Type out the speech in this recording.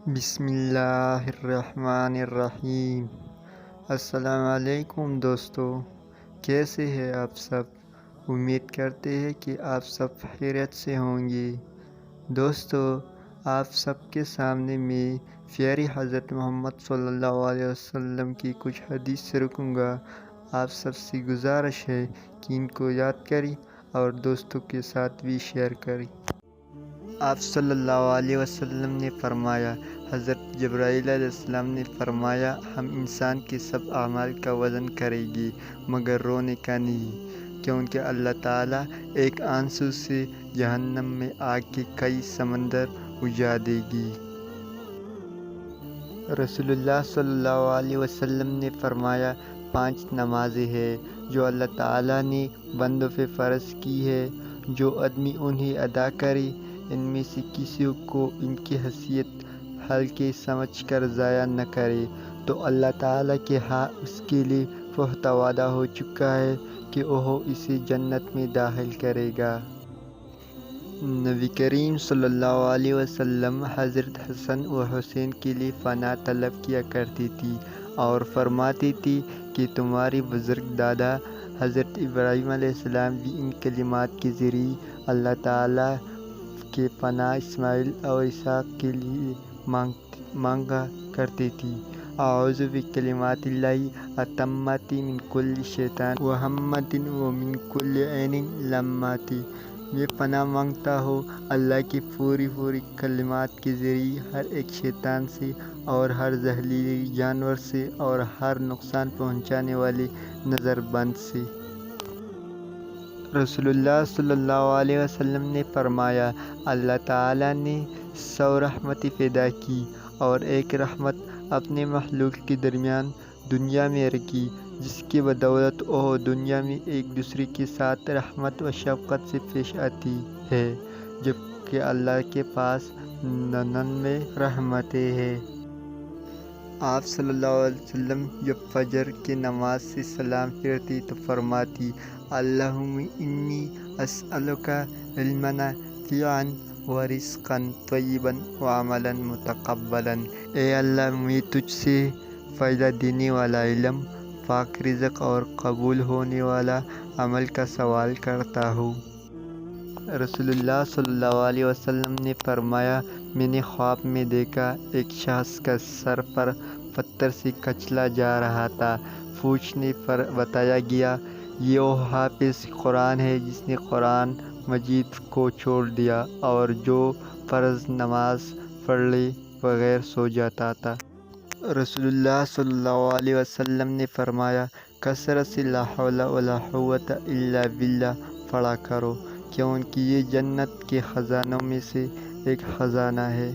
بسم اللہ الرحمن الرحیم۔ السلام علیکم دوستو، کیسے ہیں آپ سب؟ امید کرتے ہیں کہ آپ سب خیریت سے ہوں گے۔ دوستو، آپ سب کے سامنے میں پیارے حضرت محمد صلی اللہ علیہ وسلم کی کچھ حدیث رکھوں گا۔ آپ سب سے گزارش ہے کہ ان کو یاد کریں اور دوستوں کے ساتھ بھی شیئر کریں۔ آپ صلی اللہ علیہ وسلم نے فرمایا، حضرت جبرائیل علیہ السلام نے فرمایا، ہم انسان کے سب اعمال کا وزن کریں گے مگر رونے کا نہیں، کیونکہ اللہ تعالیٰ ایک آنسو سے جہنم میں آگ کے کئی سمندر بجھا دے گی۔ رسول اللہ صلی اللہ علیہ وسلم نے فرمایا، 5 نمازیں ہیں جو اللہ تعالیٰ نے بندوں پہ فرض کی ہے، جو آدمی انہیں ادا کرے، ان میں سے کسی کو ان کی حیثیت ہلکے سمجھ کر ضائع نہ کرے، تو اللہ تعالیٰ کے ہاں اس کے لیے پختہ وعدہ ہو چکا ہے کہ وہ اسے جنت میں داخل کرے گا۔ نبی کریم صلی اللہ علیہ وسلم حضرت حسن و حسین کے لیے پناہ طلب کیا کرتی تھی اور فرماتی تھی کہ تمہاری بزرگ دادا حضرت ابراہیم علیہ السلام بھی ان کلمات کے ذریعے اللہ تعالیٰ کے پناہ اسماعیل اور اسحاق کے لیے مانگا کرتے تھی۔ اعوذ بکلمات اللہ التامات من کل شیطان وہمۃ ومن کل عین لامۃ۔ میں پناہ مانگتا ہوں اللہ کے پوری کلمات کے ذریعے ہر ایک شیطان سے اور ہر زہریلے جانور سے اور ہر نقصان پہنچانے والے نظر بند سے۔ رسول اللہ صلی اللہ علیہ وسلم نے فرمایا، اللہ تعالیٰ نے 100 رحمتیں پیدا کی اور ایک رحمت اپنے مخلوق کے درمیان دنیا میں رکھی، جس کی بدولت وہ دنیا میں ایک دوسرے کے ساتھ رحمت و شفقت سے پیش آتی ہے، جبکہ اللہ کے پاس 99 رحمتیں ہیں۔ آپ صلی اللہ علیہ وسلم جب فجر کی نماز سے سلام پھرتی تو فرماتی، اللہم انی اسألک علما نافعا ورزقا طیبا وعملا متقبلا۔ اے اللہ، میں تجھ سے فائدہ دینے والا علم، پاک رزق اور قبول ہونے والا عمل کا سوال کرتا ہوں۔ رسول اللہ صلی اللہ علیہ وسلم نے فرمایا، میں نے خواب میں دیکھا ایک شخص کا سر پر پتھر سے کچلا جا رہا تھا۔ پوچھنے پر بتایا گیا، یہ وہ حافظ قرآن ہے جس نے قرآن مجید کو چھوڑ دیا اور جو فرض نماز پڑھے بغیر سو جاتا تھا۔ رسول اللہ صلی اللہ علیہ وسلم نے فرمایا، کثرت سے لا حول ولا قوت الا باللہ پڑھا کرو، کیونکہ یہ جنت کے خزانوں میں سے ایک خزانہ ہے۔